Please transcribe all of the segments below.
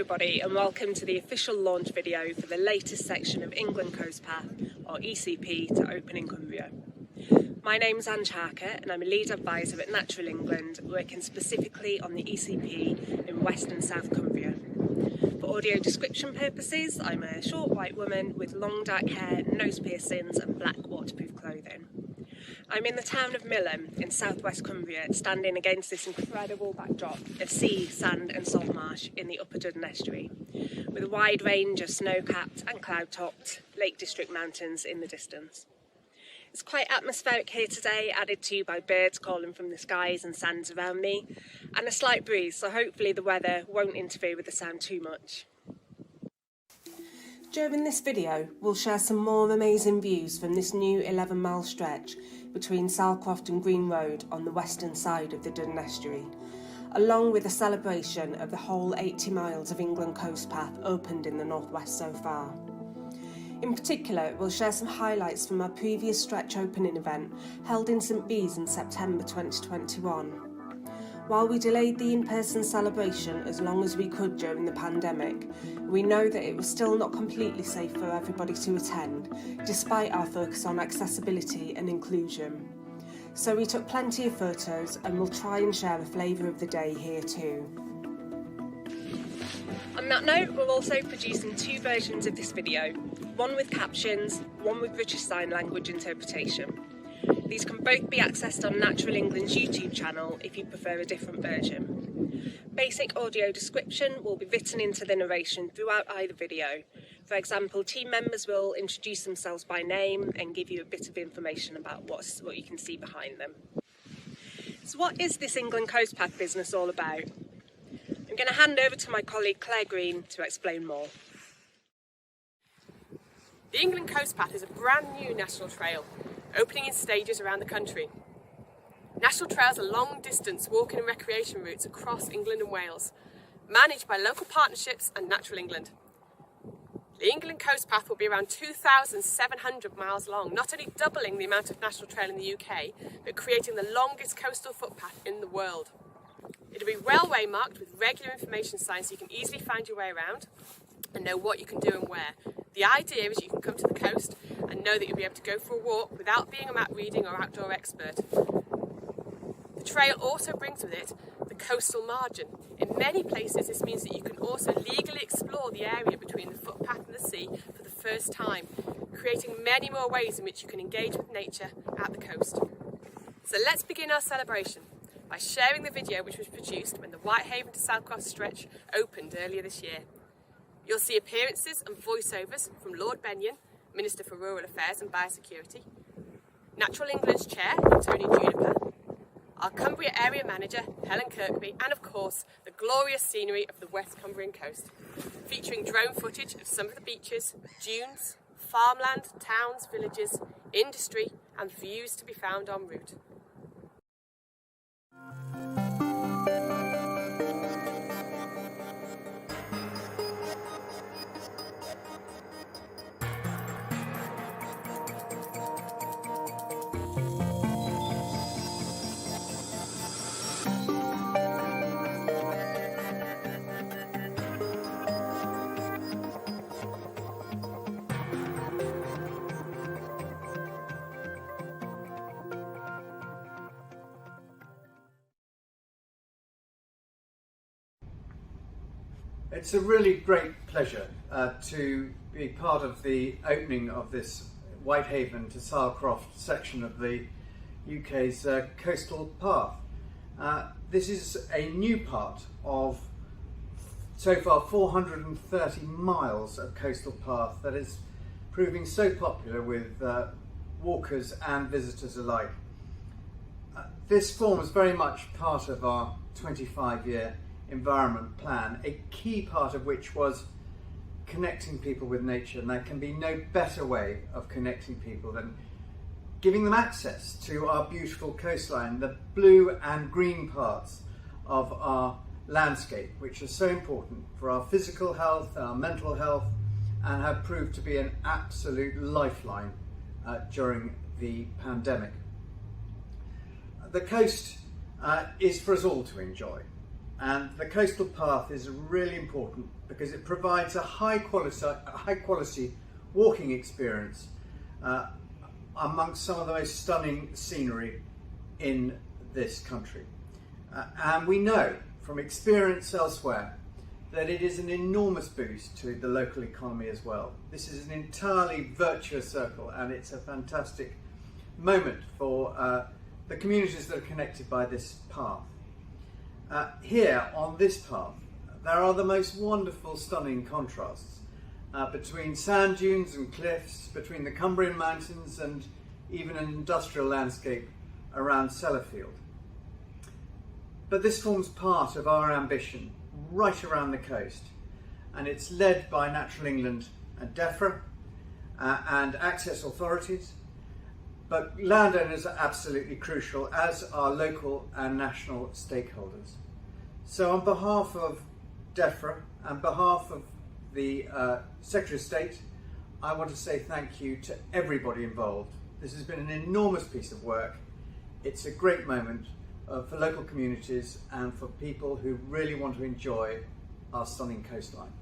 everybody, and welcome to the official launch video for the latest section of England Coast Path, or ECP, to open in Cumbria. My name's Ange Harker and I'm a lead advisor at Natural England, working specifically on the ECP in West and South Cumbria. For audio description purposes, I'm a short white woman with long dark hair, nose piercings and black waterproof clothing. I'm in the town of Millom in southwest Cumbria, standing against this incredible backdrop of sea, sand and salt marsh in the upper Duddon estuary, with a wide range of snow-capped and cloud-topped Lake District mountains in the distance. It's quite atmospheric here today, added to by birds calling from the skies and sands around me, and a slight breeze, so hopefully the weather won't interfere with the sound too much. During this video, we'll share some more amazing views from this new 11-mile stretch between Salcroft and Green Road on the western side of the Duddon estuary, along with a celebration of the whole 80 miles of England Coast Path opened in the northwest so far. In particular, we'll share some highlights from our previous stretch opening event held in St Bees in September 2021. While we delayed the in-person celebration as long as we could during the pandemic, we know that it was still not completely safe for everybody to attend, despite our focus on accessibility and inclusion. So we took plenty of photos and we'll try and share a flavour of the day here too. On that note, we're also producing two versions of this video, one with captions, one with British Sign Language interpretation. These can both be accessed on Natural England's YouTube channel if you prefer a different version. Basic audio description will be written into the narration throughout either video. For example, team members will introduce themselves by name and give you a bit of information about what you can see behind them. So what is this England Coast Path business all about? I'm going to hand over to my colleague Claire Green to explain more. The England Coast Path is a brand new national trail, opening in stages around the country. National trails are long-distance walking and recreation routes across England and Wales, managed by local partnerships and Natural England. The England Coast Path will be around 2,700 miles long, not only doubling the amount of national trail in the UK, but creating the longest coastal footpath in the world. It will be railway marked with regular information signs so you can easily find your way around and know what you can do and where. The idea is you can come to the coast and know that you'll be able to go for a walk without being a map reading or outdoor expert. The trail also brings with it the coastal margin. In many places this means that you can also legally explore the area between the footpath and the sea for the first time, creating many more ways in which you can engage with nature at the coast. So let's begin our celebration by sharing the video which was produced when the Whitehaven to Salcroft stretch opened earlier this year. You'll see appearances and voiceovers from Lord Benyon, Minister for Rural Affairs and Biosecurity, Natural England's Chair, Tony Juniper, our Cumbria Area Manager, Helen Kirkby, and of course, the glorious scenery of the West Cumbrian coast, featuring drone footage of some of the beaches, dunes, farmland, towns, villages, industry, and views to be found en route. It's a really great pleasure to be part of the opening of this Whitehaven to Salcroft section of the UK's coastal path. This is a new part of so far 430 miles of coastal path that is proving so popular with walkers and visitors alike. This forms very much part of our 25-year environment plan, a key part of which was connecting people with nature, and there can be no better way of connecting people than giving them access to our beautiful coastline, the blue and green parts of our landscape, which are so important for our physical health, our mental health, and have proved to be an absolute lifeline during the pandemic. The coast is for us all to enjoy. And the coastal path is really important because it provides a high quality walking experience amongst some of the most stunning scenery in this country. And we know from experience elsewhere that it is an enormous boost to the local economy as well. This is an entirely virtuous circle, and it's a fantastic moment for the communities that are connected by this path. Here on this path, there are the most wonderful, stunning contrasts between sand dunes and cliffs, between the Cumbrian mountains and even an industrial landscape around Sellafield. But this forms part of our ambition right around the coast, and it's led by Natural England and DEFRA and access authorities, but landowners are absolutely crucial, as are local and national stakeholders. So on behalf of DEFRA and behalf of the Secretary of State, I want to say thank you to everybody involved. This has been an enormous piece of work. It's a great moment for local communities and for people who really want to enjoy our stunning coastline.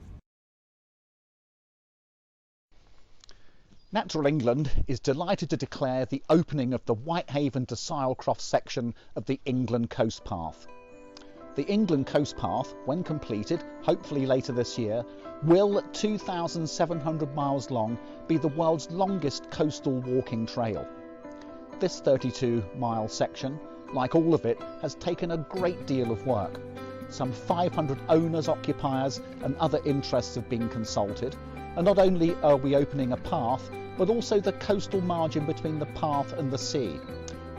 Natural England is delighted to declare the opening of the Whitehaven to Silecroft section of the England Coast Path. The England Coast Path, when completed, hopefully later this year, will, at 2,700 miles long, be the world's longest coastal walking trail. This 32-mile section, like all of it, has taken a great deal of work. Some 500 owners, occupiers and other interests have been consulted, and not only are we opening a path, but also the coastal margin between the path and the sea,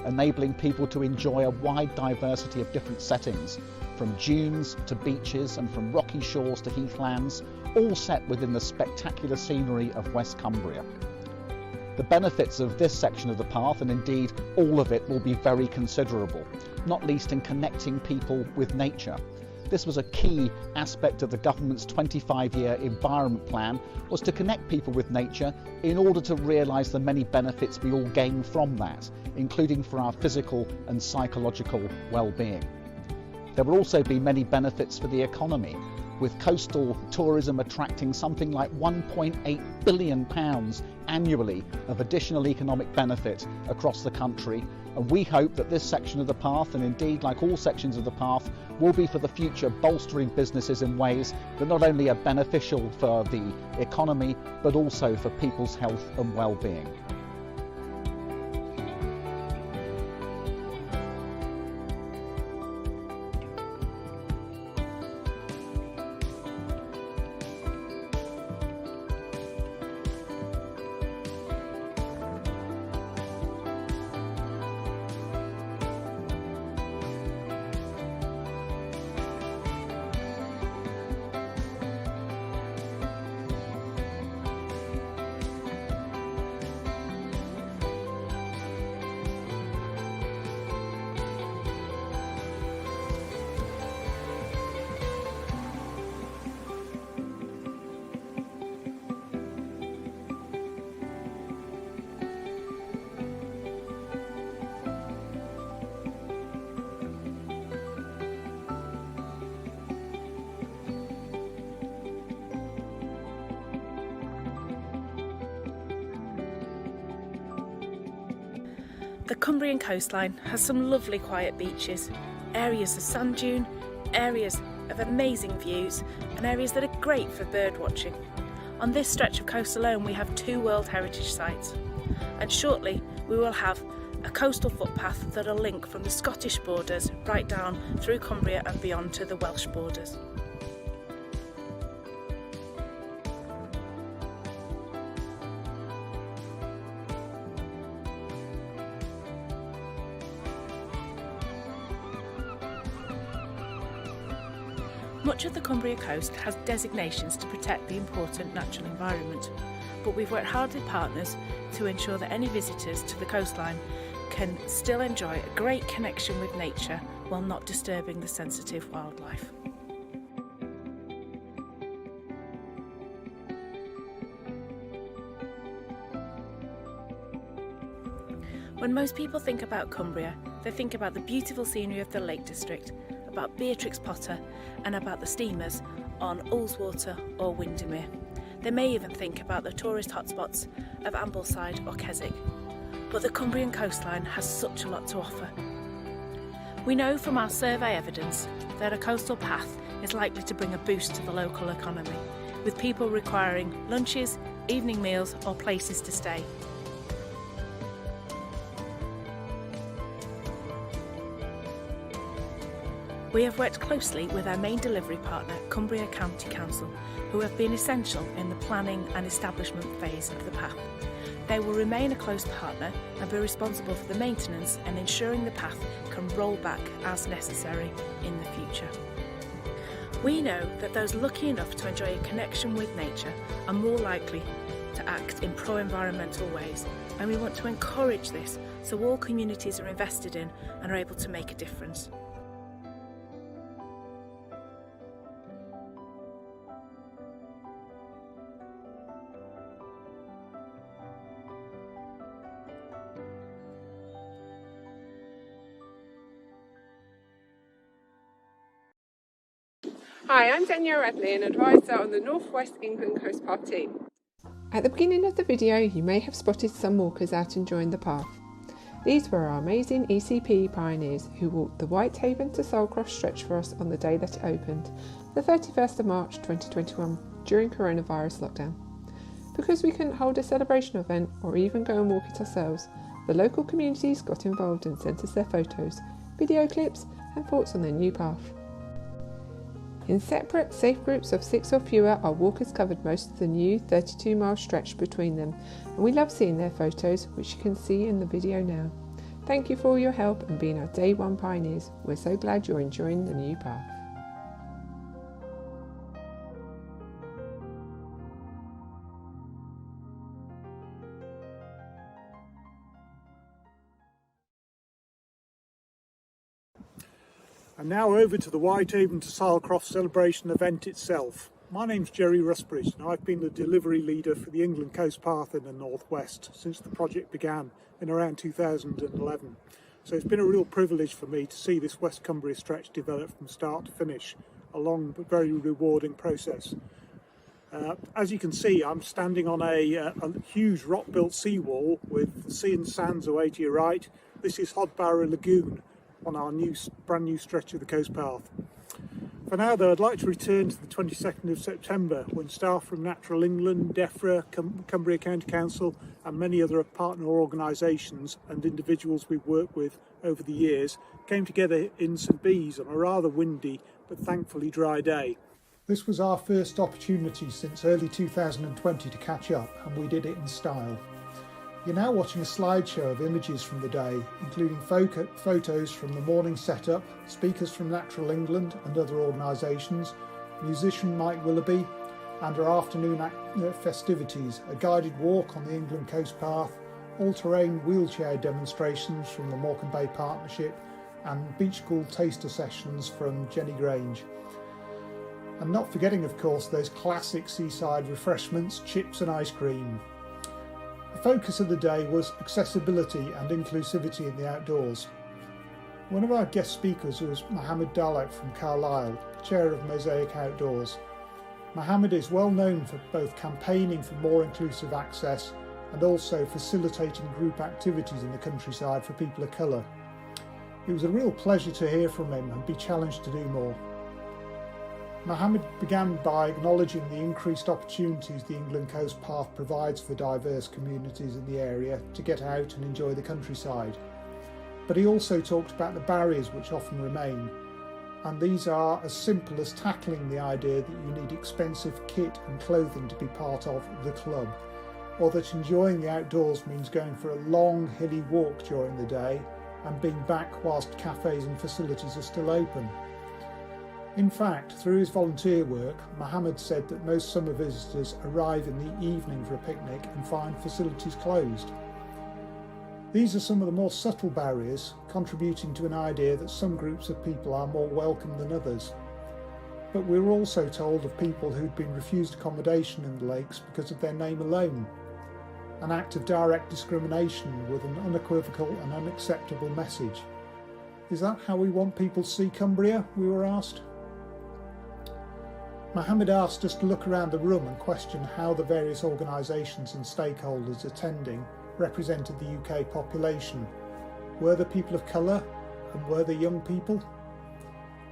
enabling people to enjoy a wide diversity of different settings, from dunes to beaches and from rocky shores to heathlands, all set within the spectacular scenery of West Cumbria. The benefits of this section of the path, and indeed all of it, will be very considerable, not least in connecting people with nature. This was a key aspect of the government's 25-year environment plan, was to connect people with nature in order to realise the many benefits we all gain from that, including for our physical and psychological well-being. There will also be many benefits for the economy, with coastal tourism attracting something like £1.8 billion annually of additional economic benefit across the country. And we hope that this section of the path, and indeed like all sections of the path, will be for the future bolstering businesses in ways that not only are beneficial for the economy, but also for people's health and well-being. The Cumbrian coastline has some lovely quiet beaches, areas of sand dune, areas of amazing views and areas that are great for bird watching. On this stretch of coast alone we have 2 World Heritage Sites, and shortly we will have a coastal footpath that'll link from the Scottish borders right down through Cumbria and beyond to the Welsh borders. Much of the Cumbria coast has designations to protect the important natural environment, but we've worked hard with partners to ensure that any visitors to the coastline can still enjoy a great connection with nature while not disturbing the sensitive wildlife. When most people think about Cumbria, they think about the beautiful scenery of the Lake District, about Beatrix Potter and about the steamers on Ullswater or Windermere. They may even think about the tourist hotspots of Ambleside or Keswick. But the Cumbrian coastline has such a lot to offer. We know from our survey evidence that a coastal path is likely to bring a boost to the local economy, with people requiring lunches, evening meals or places to stay. We have worked closely with our main delivery partner, Cumbria County Council, who have been essential in the planning and establishment phase of the path. They will remain a close partner and be responsible for the maintenance and ensuring the path can roll back as necessary in the future. We know that those lucky enough to enjoy a connection with nature are more likely to act in pro-environmental ways, and we want to encourage this so all communities are invested in and are able to make a difference. Hi, I'm Danielle Radley, an advisor on the North West England Coast Path team. At the beginning of the video, you may have spotted some walkers out enjoying the path. These were our amazing ECP pioneers who walked the Whitehaven to Salecroft stretch for us on the day that it opened, the 31st of March 2021, during coronavirus lockdown. Because we couldn't hold a celebration event or even go and walk it ourselves, the local communities got involved and sent us their photos, video clips and thoughts on their new path. In separate, safe groups of 6 or fewer, our walkers covered most of the new 32-mile stretch between them, and we love seeing their photos, which you can see in the video now. Thank you for all your help and being our Day 1 pioneers. We're so glad you're enjoying the new path. And now over to the Whitehaven to Salecroft celebration event itself. My name's Jerry Rusbridge and I've been the delivery leader for the England Coast Path in the Northwest since the project began in around 2011. So it's been a real privilege for me to see this West Cumbria stretch develop from start to finish, a long but very rewarding process. As you can see, I'm standing on a huge rock-built seawall with the sea and sands away to your right. This is Hodbarrow Lagoon on our brand new stretch of the coast path. For now though, I'd like to return to the 22nd of September when staff from Natural England, DEFRA, Cumbria County Council and many other partner organisations and individuals we've worked with over the years came together in St Bees on a rather windy but thankfully dry day. This was our first opportunity since early 2020 to catch up, and we did it in style. You're now watching a slideshow of images from the day, including photos from the morning setup, speakers from Natural England and other organisations, musician Mike Willoughby, and our afternoon festivities, a guided walk on the England Coast Path, all-terrain wheelchair demonstrations from the Morecambe Bay Partnership, and beach cool taster sessions from Jenny Grange. And not forgetting, of course, those classic seaside refreshments, chips and ice cream. The focus of the day was accessibility and inclusivity in the outdoors. One of our guest speakers was Mohammed Dalek from Carlisle, Chair of Mosaic Outdoors. Mohammed is well known for both campaigning for more inclusive access and also facilitating group activities in the countryside for people of colour. It was a real pleasure to hear from him and be challenged to do more. Mohammed began by acknowledging the increased opportunities the England Coast Path provides for diverse communities in the area to get out and enjoy the countryside. But he also talked about the barriers which often remain, and these are as simple as tackling the idea that you need expensive kit and clothing to be part of the club, or that enjoying the outdoors means going for a long hilly walk during the day and being back whilst cafes and facilities are still open. In fact, through his volunteer work, Mohammed said that most summer visitors arrive in the evening for a picnic and find facilities closed. These are some of the more subtle barriers, contributing to an idea that some groups of people are more welcome than others. But we were also told of people who'd been refused accommodation in the lakes because of their name alone, an act of direct discrimination with an unequivocal and unacceptable message. Is that how we want people to see Cumbria, we were asked? Mohammed asked us to look around the room and question how the various organisations and stakeholders attending represented the UK population. Were there people of colour, and were there young people?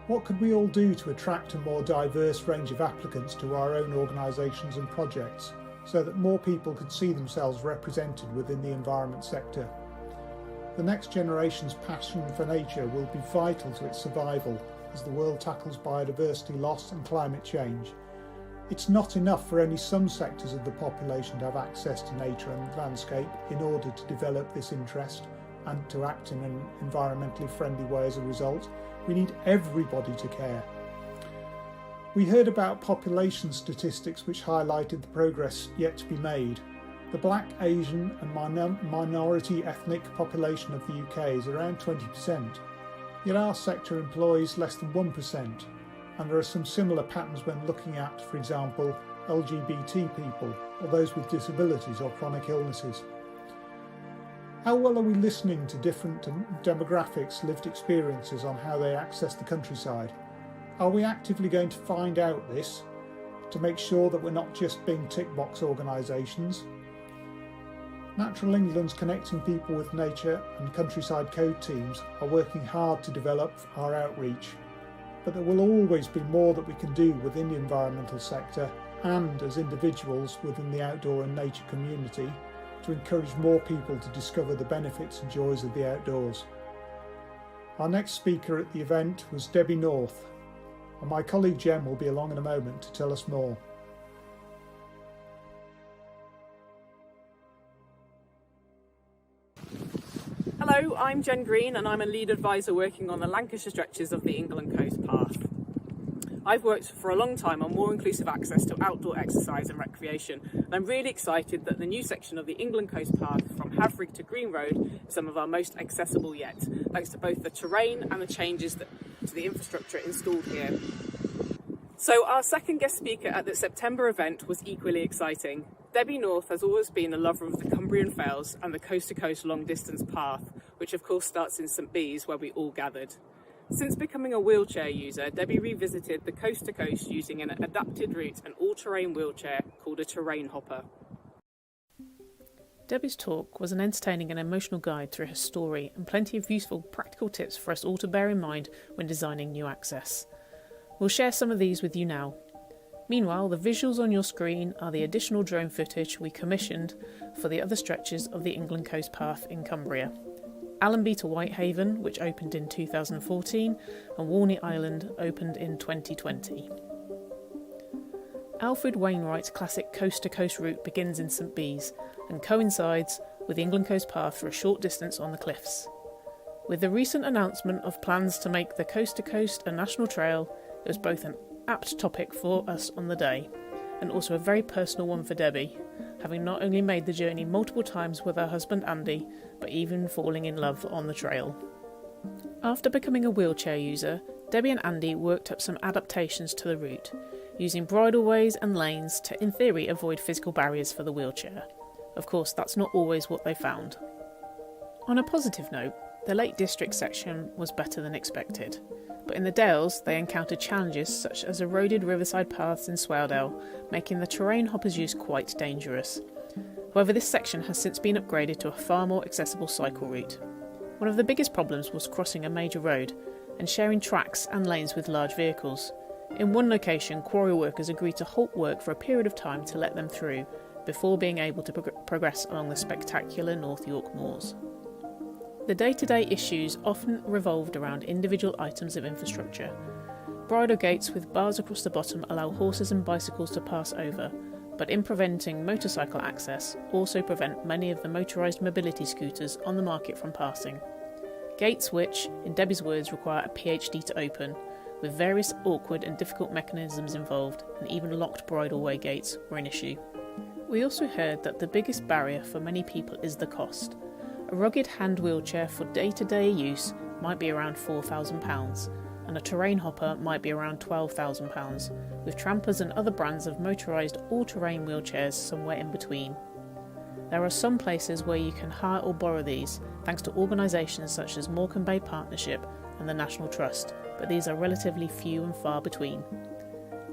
What could we all do to attract a more diverse range of applicants to our own organisations and projects, so that more people could see themselves represented within the environment sector? The next generation's passion for nature will be vital to its survival as the world tackles biodiversity loss and climate change. It's not enough for only some sectors of the population to have access to nature and landscape in order to develop this interest and to act in an environmentally friendly way as a result. We need everybody to care. We heard about population statistics which highlighted the progress yet to be made. The Black, Asian and minority ethnic population of the UK is around 20%, yet our sector employs less than 1%, and there are some similar patterns when looking at, for example, LGBT people or those with disabilities or chronic illnesses. How well are we listening to different demographics' lived experiences on how they access the countryside? Are we actively going to find out this to make sure that we're not just being tick box organisations? Natural England's Connecting People with Nature and Countryside Code teams are working hard to develop our outreach, but there will always be more that we can do within the environmental sector and as individuals within the outdoor and nature community to encourage more people to discover the benefits and joys of the outdoors. Our next speaker at the event was Debbie North, and my colleague Jem will be along in a moment to tell us more. Hello, I'm Jen Green and I'm a lead advisor working on the Lancashire stretches of the England Coast Path. I've worked for a long time on more inclusive access to outdoor exercise and recreation, and I'm really excited that the new section of the England Coast Path from Havrig to Green Road is some of our most accessible yet, thanks to both the terrain and the changes to the infrastructure installed here. So our second guest speaker at the September event was equally exciting. Debbie North has always been a lover of the Cumbrian Fells and the coast-to-coast long-distance path, which of course starts in St Bees, where we all gathered. Since becoming a wheelchair user, Debbie revisited the coast-to-coast using an adapted route and all-terrain wheelchair called a terrain hopper. Debbie's talk was an entertaining and emotional guide through her story and plenty of useful practical tips for us all to bear in mind when designing new access. We'll share some of these with you now. Meanwhile, the visuals on your screen are the additional drone footage we commissioned for the other stretches of the England Coast Path in Cumbria. Allenby to Whitehaven, which opened in 2014, and Walney Island opened in 2020. Alfred Wainwright's classic coast-to-coast route begins in St Bees and coincides with the England Coast Path for a short distance on the cliffs. With the recent announcement of plans to make the coast-to-coast a national trail, it was both an apt topic for us on the day, and also a very personal one for Debbie, having not only made the journey multiple times with her husband Andy, but even falling in love on the trail. After becoming a wheelchair user, Debbie and Andy worked up some adaptations to the route, using bridleways and lanes to, in theory, avoid physical barriers for the wheelchair. Of course, that's not always what they found. On a positive note, the Lake District section was better than expected, but in the Dales they encountered challenges such as eroded riverside paths in Swaledale, making the terrain hoppers' use quite dangerous. However, this section has since been upgraded to a far more accessible cycle route. One of the biggest problems was crossing a major road and sharing tracks and lanes with large vehicles. In one location, quarry workers agreed to halt work for a period of time to let them through, before being able to progress along the spectacular North York Moors. The day-to-day issues often revolved around individual items of infrastructure. Bridle gates with bars across the bottom allow horses and bicycles to pass over, but in preventing motorcycle access, also prevent many of the motorised mobility scooters on the market from passing. Gates which, in Debbie's words, require a PhD to open, with various awkward and difficult mechanisms involved, and even locked bridleway gates were an issue. We also heard that the biggest barrier for many people is the cost. A rugged hand wheelchair for day-to-day use might be around £4,000, and a terrain hopper might be around £12,000, with trampers and other brands of motorised all-terrain wheelchairs somewhere in between. There are some places where you can hire or borrow these, thanks to organisations such as Morecambe Bay Partnership and the National Trust, but these are relatively few and far between.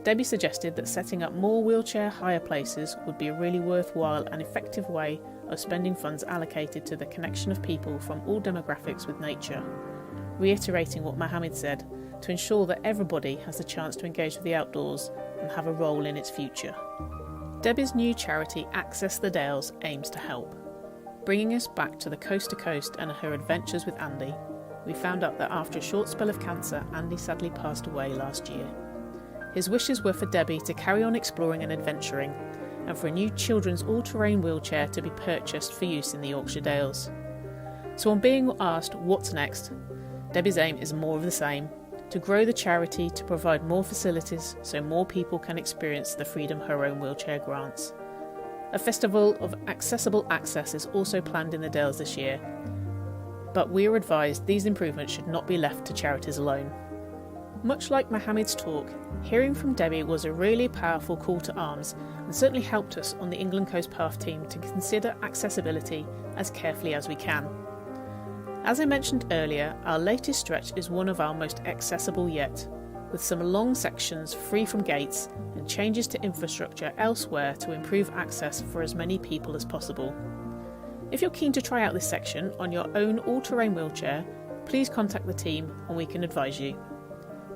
Debbie suggested that setting up more wheelchair hire places would be a really worthwhile and effective way of spending funds allocated to the connection of people from all demographics with nature, reiterating what Mohammed said, to ensure that everybody has the chance to engage with the outdoors and have a role in its future. Debbie's new charity Access the Dales aims to help. Bringing us back to the coast to coast and her adventures with Andy, we found out that after a short spell of cancer, Andy sadly passed away last year. His wishes were for Debbie to carry on exploring and adventuring, and for a new children's all-terrain wheelchair to be purchased for use in the Yorkshire Dales. So on being asked what's next, Debbie's aim is more of the same, to grow the charity to provide more facilities so more people can experience the freedom her own wheelchair grants. A festival of accessible access is also planned in the Dales this year, but we are advised these improvements should not be left to charities alone. Much like Mohammed's talk, hearing from Debbie was a really powerful call to arms and certainly helped us on the England Coast Path team to consider accessibility as carefully as we can. As I mentioned earlier, our latest stretch is one of our most accessible yet, with some long sections free from gates and changes to infrastructure elsewhere to improve access for as many people as possible. If you're keen to try out this section on your own all-terrain wheelchair, please contact the team and we can advise you.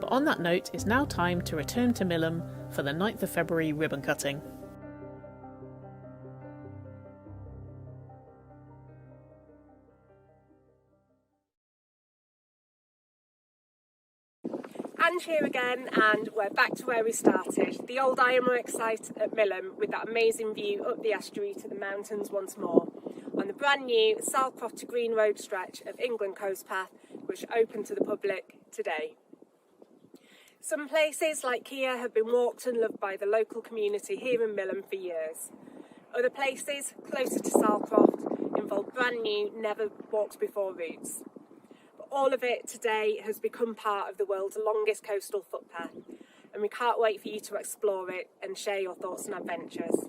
But on that note, it's now time to return to Millom for the 9th of February ribbon cutting. Ange here again, and we're back to where we started, the old ironworks site at Millom, with that amazing view up the estuary to the mountains once more, on the brand new Salcroft to Green Road stretch of England Coast Path, which opened to the public today. Some places like here have been walked and loved by the local community here in Millom for years. Other places, closer to Salcroft, involve brand new, never walked before routes. All of it today has become part of the world's longest coastal footpath, and we can't wait for you to explore it and share your thoughts and adventures.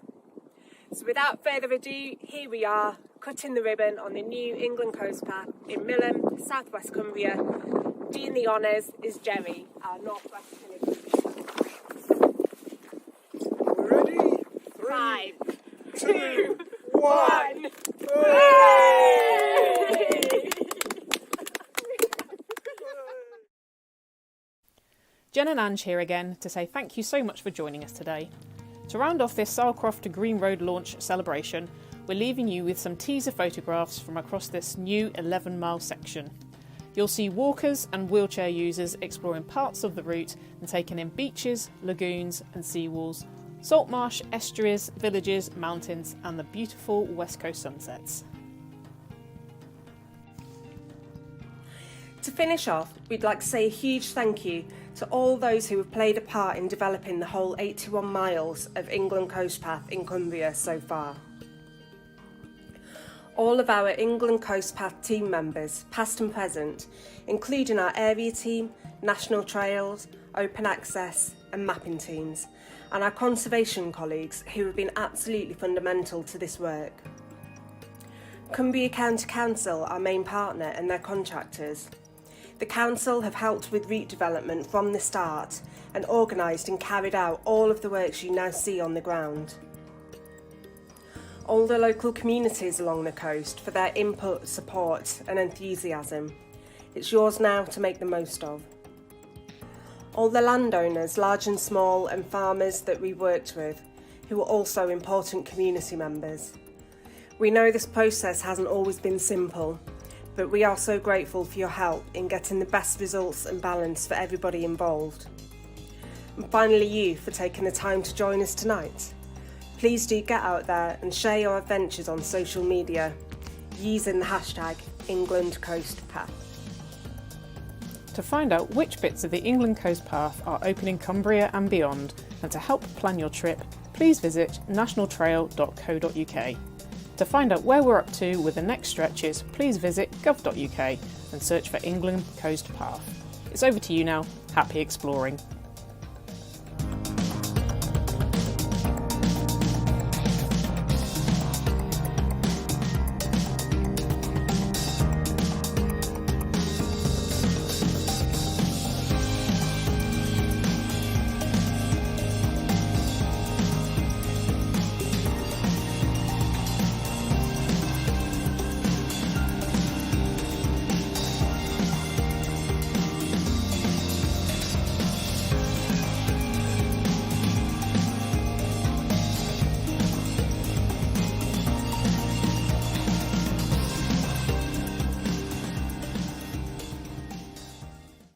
So without further ado, here we are, cutting the ribbon on the new England Coast Path in Millom, southwest Cumbria. Doing the honours is Jerry, our northwest delivery. Ready? 5, 2, 1. Hooray! Jen and Ange here again to say thank you so much for joining us today. To round off this Salcroft to Green Road launch celebration, we're leaving you with some teaser photographs from across this new 11-mile section. You'll see walkers and wheelchair users exploring parts of the route and taking in beaches, lagoons and seawalls, salt marsh, estuaries, villages, mountains and the beautiful west coast sunsets. To finish off, we'd like to say a huge thank you to all those who have played a part in developing the whole 81 miles of England Coast Path in Cumbria so far. All of our England Coast Path team members, past and present, including our area team, national trails, open access and mapping teams, and our conservation colleagues who have been absolutely fundamental to this work. Cumbria County Council, our main partner, and their contractors. The council have helped with route development from the start and organised and carried out all of the works you now see on the ground. All the local communities along the coast for their input, support and enthusiasm. It's yours now to make the most of. All the landowners, large and small, and farmers that we worked with, who are also important community members. We know this process hasn't always been simple, but we are so grateful for your help in getting the best results and balance for everybody involved. And finally, you for taking the time to join us tonight. Please do get out there and share your adventures on social media using the hashtag England Coast Path. To find out which bits of the England Coast Path are open in Cumbria and beyond, and to help plan your trip, please visit nationaltrail.co.uk. To find out where we're up to with the next stretches, please visit gov.uk and search for England Coast Path. It's over to you now. Happy exploring.